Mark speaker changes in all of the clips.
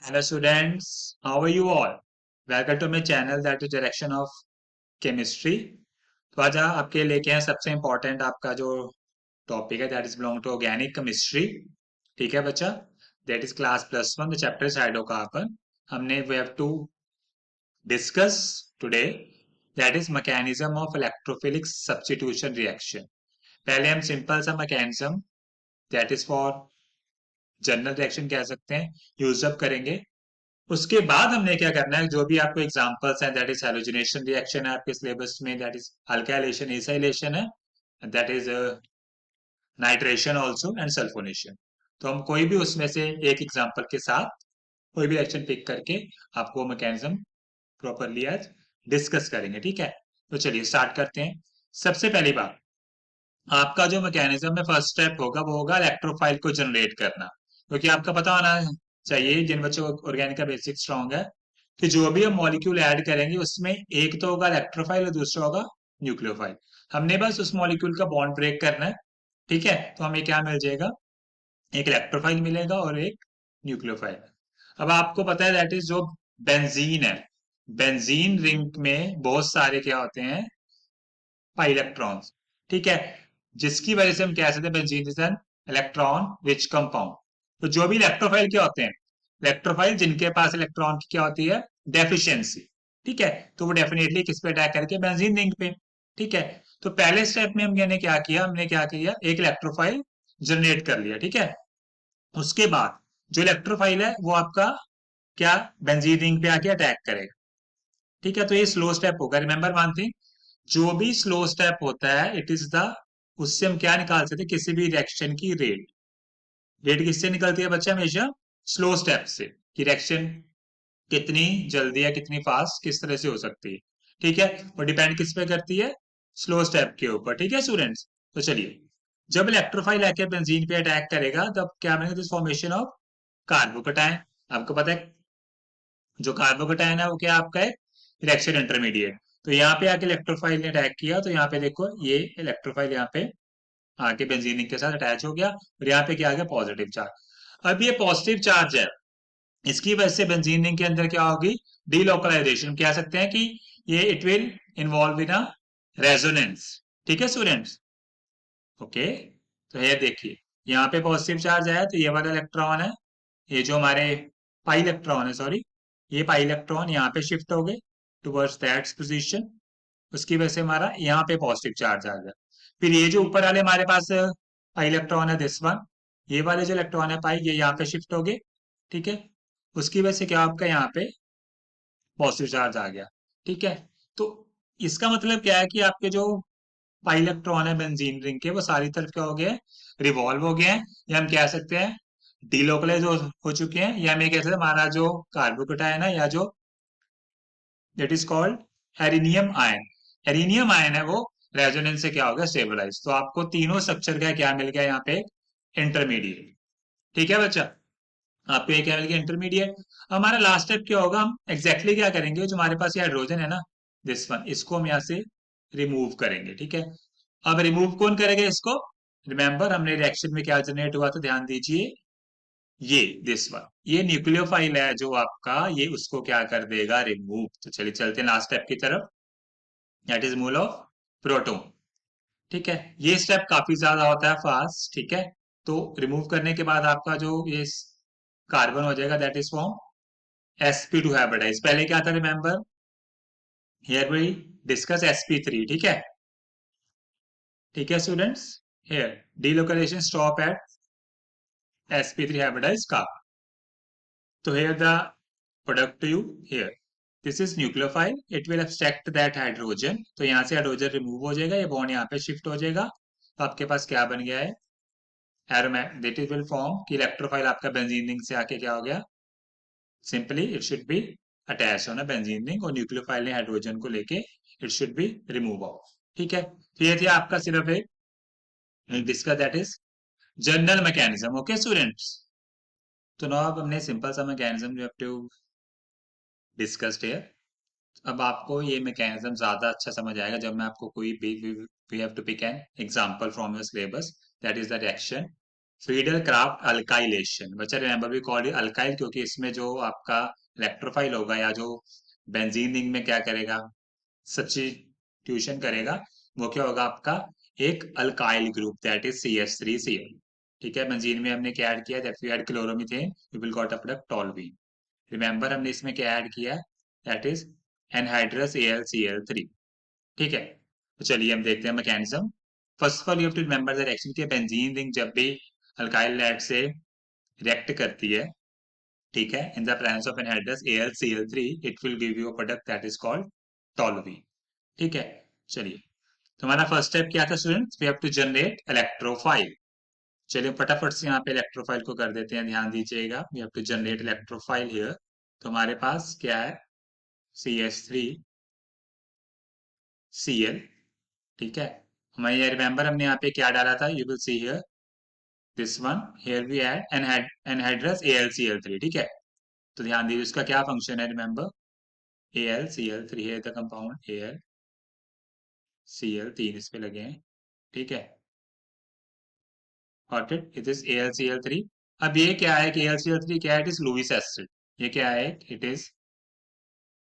Speaker 1: Hello students, how are you all? Welcome to my channel that is Direction of Chemistry. तो आज आपके लेके हैं सबसे इम्पोर्टेंट आपका जो टॉपिक है that is belong to organic chemistry. ठीक है बच्चा, that is class +1 the chapter is hydrocarbon. हमने we have to discuss today that is mechanism of electrophilic substitution reaction. पहले हम सिंपल सा mechanism that is for general reaction कह सकते हैं यूज अप करेंगे। उसके बाद हमने क्या करना है, जो भी आपको एग्जांपल्स हैं दैट इज हेलोजिनेशन रिएक्शन है आपके सिलेबस में, दैट इज अल्काइलेशन एसाइलेशन है, that is nitration also and sulphonation. तो हम कोई भी उसमें से एक एग्जांपल के साथ कोई भी रिएक्शन पिक करके आपको मैकेनिज्म प्रॉपरली आज डिस्कस करेंगे। ठीक है, तो चलिए स्टार्ट करते हैं। सबसे पहली बात, आपका जो मैकेनिज्म में फर्स्ट स्टेप होगा वो होगा इलेक्ट्रोफाइल को जनरेट करना। क्योंकि आपका पता होना चाहिए, जिन बच्चों को ऑर्गेनिक का बेसिक स्ट्रांग है, कि जो भी हम मॉलिक्यूल ऐड करेंगे उसमें एक तो होगा इलेक्ट्रोफाइल और दूसरा होगा न्यूक्लियोफाइल। हमने बस उस मॉलिक्यूल का बॉन्ड ब्रेक करना है। ठीक है, तो हमें क्या मिल जाएगा, एक इलेक्ट्रोफाइल मिलेगा और एक न्यूक्लियोफाइल। अब आपको पता है दैट इज जो बेंजीन है, बेंजीन रिंग में बहुत सारे क्या होते हैं, पाई इलेक्ट्रॉन्स। ठीक है, जिसकी वजह से हम कह सकते हैं benzene is an electron rich compound. तो जो भी इलेक्ट्रोफाइल क्या होते हैं, इलेक्ट्रोफाइल जिनके पास इलेक्ट्रॉन की क्या होती है, डेफिशिएंसी। ठीक है, तो वो डेफिनेटली किस पे अटैक करके, बेंजीन रिंग पे। ठीक है, तो पहले स्टेप में हमने क्या किया, एक इलेक्ट्रोफाइल जनरेट कर लिया। ठीक है, उसके बाद जो इलेक्ट्रोफाइल है वो आपका क्या, बेंजीन रिंग पे आके अटैक करेगा। ठीक है, तो ये स्लो स्टेप होगा। रिमेंबर वन थिंग, जो भी स्लो स्टेप होता है इट इज द, उससे हम क्या निकाल सकते हैं, किसी भी रिएक्शन की रेट। रेट किससे निकलती है बच्चा, हमेशा स्लो स्टेप से, कि रिएक्शन कितनी जल्दी या कितनी फास्ट किस तरह से हो सकती है। ठीक है, और डिपेंड किस पे करती है, स्लो स्टेप के ऊपर। ठीक है स्टूडेंट्स, तो चलिए, जब इलेक्ट्रोफाइल आके बेंजीन पे अटैक करेगा तब क्या बनेगा, दिस फॉर्मेशन ऑफ कार्बोकटायन। आपको पता है जो कार्बोकटायन है वो क्या आपका है, रिएक्शन इंटरमीडिएट। तो यहाँ पे आके इलेक्ट्रोफाइल ने अटैक किया, तो यहाँ पे देखो ये इलेक्ट्रोफाइल यहाँ पे आके बेंजीन के साथ अटैच हो गया, और यहाँ पे क्या आ गया, पॉजिटिव चार्ज। अब ये पॉजिटिव चार्ज है, इसकी वजह से बेंजीन रिंग के अंदर क्या होगी, डीलोकलाइजेशन। कह सकते हैं कि ये it will involve in a resonance. ठीक है स्टूडेंट्स, ओके। तो ये देखिए, यहाँ पे पॉजिटिव चार्ज आया तो ये वाला इलेक्ट्रॉन है, ये जो हमारे पाई इलेक्ट्रॉन है, सॉरी, ये पाई इलेक्ट्रॉन यहाँ पे शिफ्ट हो गए टुवर्ड्स दैट पोजीशन। उसकी वजह से हमारा यहाँ पे पॉजिटिव चार्ज आ गया। फिर ये जो ऊपर वाले हमारे पास पाई इलेक्ट्रॉन है, दिस वन, ये वाले जो इलेक्ट्रॉन है पाई, ये यहाँ पे शिफ्ट हो गए। ठीक है, उसकी वजह से क्या आपका यहाँ पे पॉजिटिव चार्ज आ गया। ठीक है, तो इसका मतलब क्या है कि आपके जो पाई इलेक्ट्रॉन है बेंजीन रिंग के, वो सारी तरफ क्या हो गए, रिवॉल्व हो गए हैं, या हम कह सकते हैं डीलोकलाइज हो चुके हैं, या हम ये कह सकते हैं हमारा जो कार्बोकटायन है, या जो that is called arenium ion, arenium ion है, वो रेजोनेंस से क्या हो गया, स्टेबलाइज। तो आपको तीनों स्ट्रक्चर का क्या मिल गया यहाँ पे, इंटरमीडिएट। ठीक है बच्चा, आपको ये क्या मिल गया, इंटरमीडिएट। हमारा लास्ट स्टेप क्या होगा, हम एग्जैक्टली क्या करेंगे, जो हमारे पास ये हाइड्रोजन है ना, दिस वन, इसको हम यहाँ से रिमूव करेंगे। ठीक है, अब रिमूव कौन करेगा इसको, रिमेंबर हमने रिएक्शन में क्या जनरेट हुआ था, ध्यान दीजिए, ये दिस वन, ये न्यूक्लियोफाइल है जो आपका, ये उसको क्या कर देगा, रिमूव। तो चलिए चलते हैं लास्ट स्टेप की तरफ, that is mole of proton. ठीक है, ये स्टेप काफी ज्यादा होता है फास्ट। ठीक है, तो रिमूव करने के बाद आपका जो ये कार्बन हो जाएगा, that is form sp2 hybridise. पहले क्या था, remember, here we discuss sp3। ठीक है, ठीक है students, here delocalisation stop at sp3 hybridise का। तो here the product to you, here this is nucleophile, it will abstract that hydrogen. तो यहाँ से हाइड्रोजन रिमूव हो जाएगा, ये बॉन्ड यहाँ पे शिफ्ट हो जाएगा। तो आपके पास क्या बन गया है, एरोमेट, दैट इज विल फॉर्म कि इलेक्ट्रोफाइल आपका बेंजीन रिंग से आके क्या हो गया, simply it should be attach on a benzene ring, और न्यूक्लियोफाइल ने हाइड्रोजन को लेके it should be remove out. ठीक है, तो ये थी आपका सिर्फ एक discuss that is general mechanism. Okay students, तो ना अब हमने सिंपल सा मैकेनिज्म जो टू डिस्कस्ड हियर। अब आपको ये मैकेनिज्म ज्यादा अच्छा समझ आएगा जब मैं आपको कोई भी we have to pick an example from your syllabus, that is the reaction Friedel Crafts alkylation, बच्चा remember we called it alkyl क्योंकि इसमें जो आपका इलेक्ट्रोफाइल होगा या जो बेंजीन रिंग में क्या करेगा, सब्स्टिट्यूशन करेगा, वो क्या होगा आपका एक alkyl group that is CH3Cl। ठीक है, बेंजीन में हमने क्या ऐड किया, that we add chloromethane, we will got a product toluene. Remember हमने इसमें क्या ऐड किया, दैट इज एनहाइड्रस AlCl3। ठीक है, तो चलिए हम देखते हैं mechanism. First of all you have to remember the reaction की बेंजीन रिंग जब भी अल्काइल लेड से रिएक्ट करती है, ठीक है, in the presence of anhydrous AlCl3, it will give you a product that is called toluene. ठीक है, चलिए, तो हमारा फर्स्ट स्टेप क्या था students, we have to generate electrophile. चलिए फटाफट से यहाँ पे इलेक्ट्रोफाइल को कर देते हैं, ध्यान दीजिएगा, we have to generate electrophile here. तो हमारे पास क्या है, CH3Cl। ठीक है, हमें ये रिमेंबर हमने यहाँ पे क्या डाला था, you will see here this one, here we add anhydrous AlCl3। ठीक है, तो ध्यान दीजिए इसका क्या फंक्शन है, रिमेंबर AlCl3 है द कंपाउंड, AlCl, तीन इस पे लगे हैं। ठीक है, got it, it is AlCl3। अब ये क्या है कि AlCl3 क्या है, इट इज लुईस एसिड। ये क्या है, it is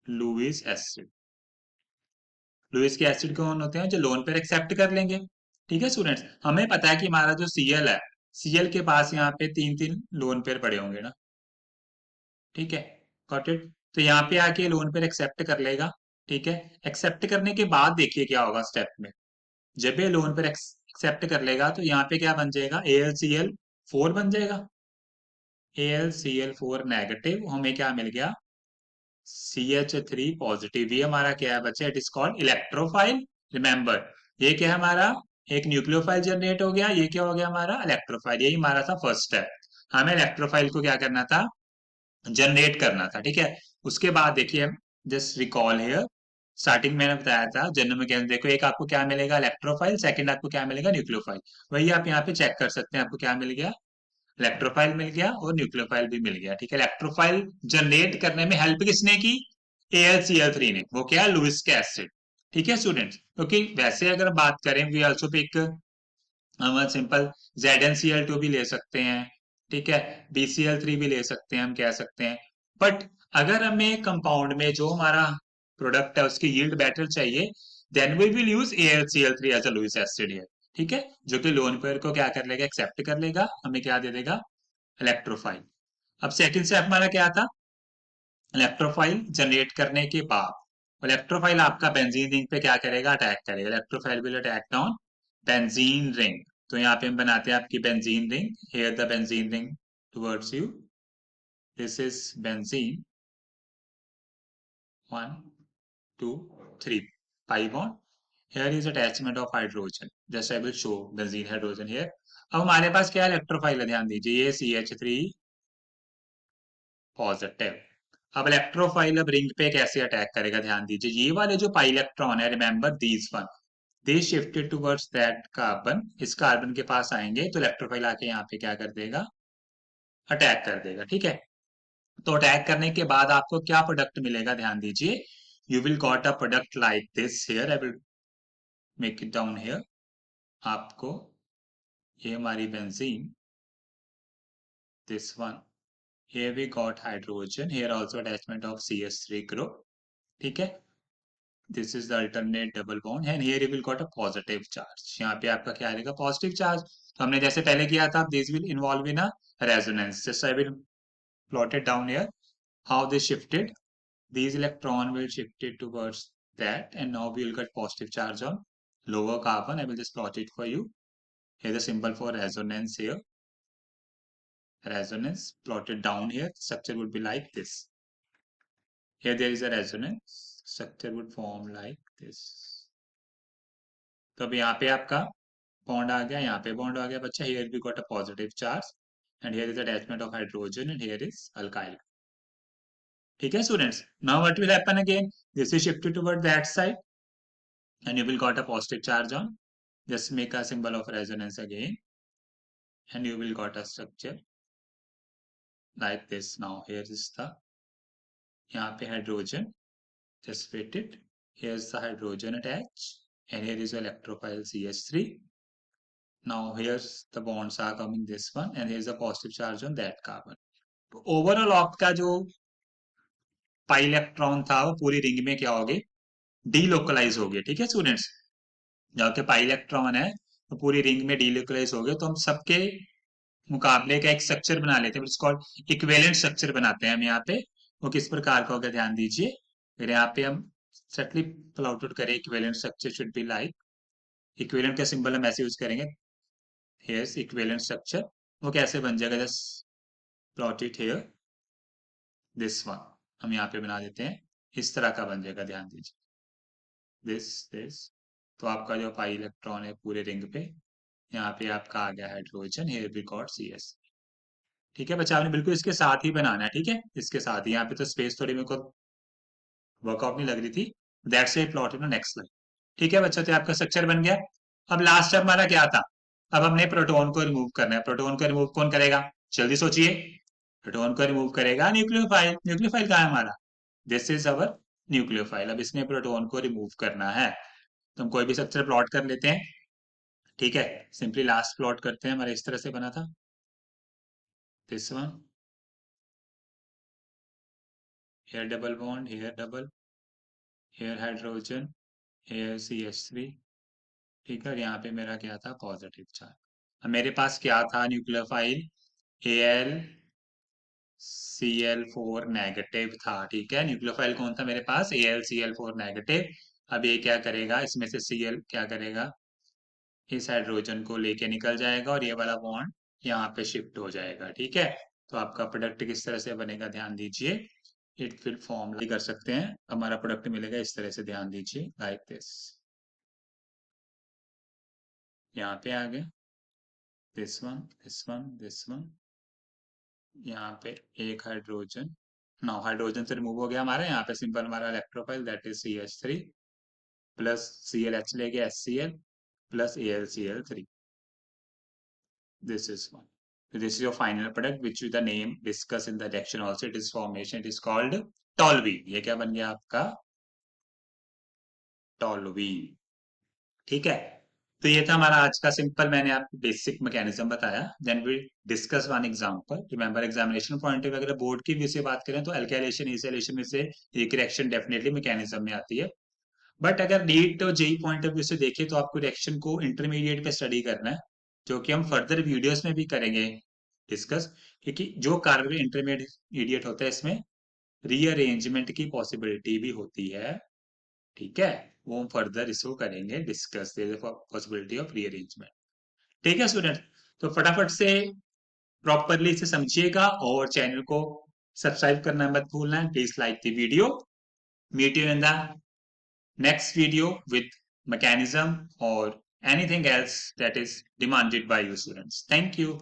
Speaker 1: Lewis acid. Lewis के एसिड कौन होते हैं, जो लोन पर एक्सेप्ट कर लेंगे। ठीक है स्टूडेंट्स, हमें पता है कि हमारा जो Cl है, Cl के पास यहाँ पे तीन तीन लोन पेयर पड़े होंगे ना। ठीक है, गॉट इट, तो यहाँ पे आके लोन पेयर एक्सेप्ट कर लेगा। ठीक है, एक्सेप्ट करने के बाद देखिए क्या होगा स्टेप में, जब ये लोन पेयर एक्सेप्ट कर लेगा तो यहाँ पे क्या बन जाएगा, AlCl4 बन जाएगा। AlCl4 नेगेटिव, हमें क्या मिल गया, CH3 पॉजिटिव। ये हमारा क्या है बच्चे, it is called electrophile. Remember, ये क्या है हमारा, एक न्यूक्लियोफाइल जनरेट हो गया, ये क्या हो गया हमारा इलेक्ट्रोफाइल। यही हमारा था फर्स्ट स्टेप, हमें इलेक्ट्रोफाइल को क्या करना था, जनरेट करना था। ठीक है, उसके बाद देखिए, जस्ट रिकॉल हियर, स्टार्टिंग मैंने बताया था जनरल मैकेनिज्म, देखो एक आपको क्या मिलेगा इलेक्ट्रोफाइल, सेकंड आपको क्या मिलेगा न्यूक्लियोफाइल। वही आप यहाँ पे चेक कर सकते हैं, आपको क्या मिल गया, इलेक्ट्रोफाइल मिल गया और न्यूक्लियोफाइल भी मिल गया। ठीक है, इलेक्ट्रोफाइल जनरेट करने में हेल्प किसने की, AlCl3 ने, वो क्या है, लुईस के एसिड। ठीक है स्टूडेंट्स, क्योंकि वैसे अगर बात करें, वी आल्सो पिक, हम सिंपल ZnCl2 भी ले सकते हैं। ठीक है, BCl3 भी ले सकते हैं, हम कह सकते हैं। बट अगर हमें कंपाउंड में जो हमारा प्रोडक्ट है उसकी यील्ड बेटर चाहिए, then we will use AlCl3 as a Lewis acid here. ठीक है, जो कि लोन पेयर को क्या कर लेगा, एक्सेप्ट कर लेगा, हमें क्या दे देगा, इलेक्ट्रोफाइल। अब सेकंड स्टेप हमारा क्या था, इलेक्ट्रोफाइल जनरेट करने के बाद इलेक्ट्रोफाइल आपका बेंजीन रिंग पे क्या करेगा, अटैक करेगा। Electrophile will attack on benzene ring. तो यहाँ पे हम बनाते हैं आपकी benzene ring, here the benzene ring towards you, this is benzene 1 2 3 pi bond, here is attachment of hydrogen, just I will show benzene hydrogen here। अब हमारे पास क्या इलेक्ट्रोफाइल है, ध्यान दीजिए, ये CH3 पॉजिटिव। अब इलेक्ट्रोफाइल अब रिंग पे कैसे अटैक करेगा, ध्यान दीजिए, ये वाले जो पाई इलेक्ट्रॉन है, remember these one, they shifted towards that carbon, इस कार्बन के पास आएंगे तो इलेक्ट्रोफाइल आके यहाँ पे क्या कर देगा, अटैक कर देगा। ठीक है, तो अटैक करने के बाद आपको क्या प्रोडक्ट मिलेगा, ध्यान दीजिए, you will got a product like this, here I will make it down here. आपको ये हमारी benzene, this one, here we got hydrogen, here also attachment of CH3 group। ठीक है, this is the alternate double bond and here you will got a positive charge. यहाँ पे आपका क्या आएगा, पॉजिटिव चार्ज। तो हमने जैसे पहले किया था, this will involve in a resonance, just I will plot it down here, how this shifted, these electron will shift it towards that and now we will get positive charge on lower carbon। I will just plot it for you, here the symbol for resonance, here resonance plotted down here, structure would be like this, here there is a resonance, structure would form like this। तो अब यहाँ पे आपका bond आ गया, यहाँ पे bond आ गया बच्चा, here we got a positive charge and here is attachment of hydrogen and here is alkyl। ठीक है students, now what will happen again, this is shifted toward that side and you will got a positive charge on, just make a symbol of resonance again and you will got a structure like this। now here is the, यहाँ पे hydrogen, just fit it, here's the hydrogen attached and here is electrophile CH3, Now here's the bonds are coming this one and here's the positive charge on that carbon. तो overall आपका जो pi electron था वो पूरी ring में क्या हो गए, डीलोकलाइज हो गए। ठीक है स्टूडेंट्स, जो आपके पाई इलेक्ट्रॉन है तो पूरी रिंग में डीलोकलाइज हो गए। तो हम सबके मुकाबले का एक स्ट्रक्चर बना लेते हैं, कॉल्ड इक्विवेलेंट स्ट्रक्चर बनाते हैं हम यहाँ पे। वो किस प्रकार का होगा ध्यान दीजिए। फिर यहाँ पे हम सेटली प्लॉट आउट करें, equivalent structure should be like, equivalent का सिंबल हम ऐसे यूज करेंगे, हेयर्स इक्विवेलेंट स्ट्रक्चर। वो कैसे बन जाएगा, just plot it here, this one हम यहाँ पे बना देते हैं, इस तरह का बन जाएगा, ध्यान दीजिए, दिस। तो आपका जो पाई इलेक्ट्रॉन है पूरे रिंग पे, यहाँ पे आपका आ गया hydrogen, here we got CS। ठीक है बच्चा, आपने बिल्कुल इसके साथ ही बनाना है। ठीक है, इसके साथ ही, यहाँ पे तो स्पेस थोड़ी मेरे को वर्कआउट नहीं लग रही थी, that's a plot in next slide. ठीक है बच्चा, तो आपका स्ट्रक्चर बन गया। अब लास्ट स्टेप हमारा क्या था, अब हमने प्रोटॉन को रिमूव करना है। प्रोटॉन को रिमूव कौन करेगा, जल्दी सोचिए। प्रोटॉन को रिमूव करेगा न्यूक्लियोफाइल। न्यूक्लियोफाइल कहाँ है हमारा, दिस इज अवर न्यूक्लियोफाइल। अब इसने प्रोटॉन को रिमूव करना है, तो हम कोई भी स्ट्रक्चर प्लॉट कर लेते हैं। ठीक है, सिंपली लास्ट प्लॉट करते हैं, हमारा इस तरह से बना था, this one, here double bond, here double, here hydrogen, here CH3। ठीक है, और यहाँ पे मेरा क्या था, पॉजिटिव चार्ज। अब मेरे पास क्या था, न्यूक्लियोफाइल AlCl4 नेगेटिव था। ठीक है, न्यूक्लियोफाइल कौन था मेरे पास, AlCl4 नेगेटिव। अब ये क्या करेगा, इसमें से Cl क्या करेगा, इस हाइड्रोजन को लेके निकल जाएगा और ये वाला बॉन्ड यहाँ पे शिफ्ट हो जाएगा। ठीक है, तो आपका प्रोडक्ट किस तरह से बनेगा, ध्यान दीजिए, इट विल फॉर्म कर सकते हैं, हमारा प्रोडक्ट मिलेगा इस तरह से, ध्यान दीजिए, लाइक दिस। यहाँ पे आ गए, this one, this one, this one, यहाँ पे एक हाइड्रोजन, नाउ हाइड्रोजन से रिमूव हो गया हमारा, यहाँ पे सिंपल हमारा electrophile that is CH3 plus ClH लेके HCl plus AlCl3, this is one. So this is your final product which is the name discussed in the reaction also, it is formation, it is called toluene। ये क्या बन गया आपका, toluene। ठीक है, तो ये था हमारा आज का सिंपल, मैंने आपको बेसिक मैकेनिज्म बताया। Then we discuss one example. Remember examination point of view, अगर बोर्ड की व्यू से बात करें तो एल्काइलेशन इथेलेशन में से एक रिएक्शन डेफिनेटली मैकेनिज्म में आती है। बट अगर नीट और जेई पॉइंट ऑफ व्यू से देखें तो आपको रिएक्शन को इंटरमीडिएट पे स्टडी करना है, जो कि हम फर्दर वीडियोस में भी करेंगे डिस्कस, क्योंकि जो कार्बन इंटरमीडिएट होता है इसमें रीअरेंजमेंट की पॉसिबिलिटी भी होती है। ठीक है, वो हम फर्दर इसको करेंगे डिस्कस, पॉसिबिलिटी ऑफ रीअरेंजमेंट। ठीक है स्टूडेंट, तो फटाफट से प्रॉपरली इसे समझिएगा और चैनल को सब्सक्राइब करना मत भूलना, please like the video. Meet you in the next video with mechanism or anything else that is demanded by you students. Thank you.